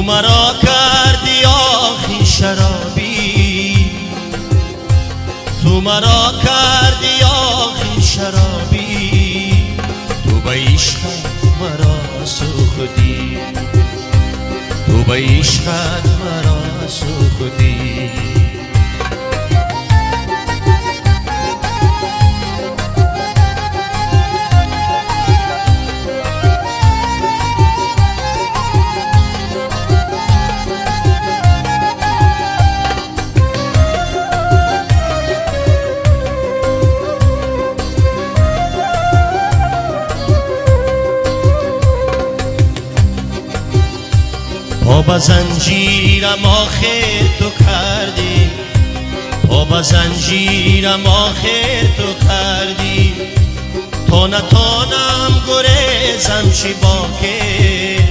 تو مرا کردی آخی شرابی، تو مرا کردی آخی شرابی، تو به عشقت مرا سوختی، تو به عشقت مرا سوختی. پا به زنجیرم آخر تو کردی، پا به زنجیرم آخر تو کردی، تا نتانم گریزم چی باکر،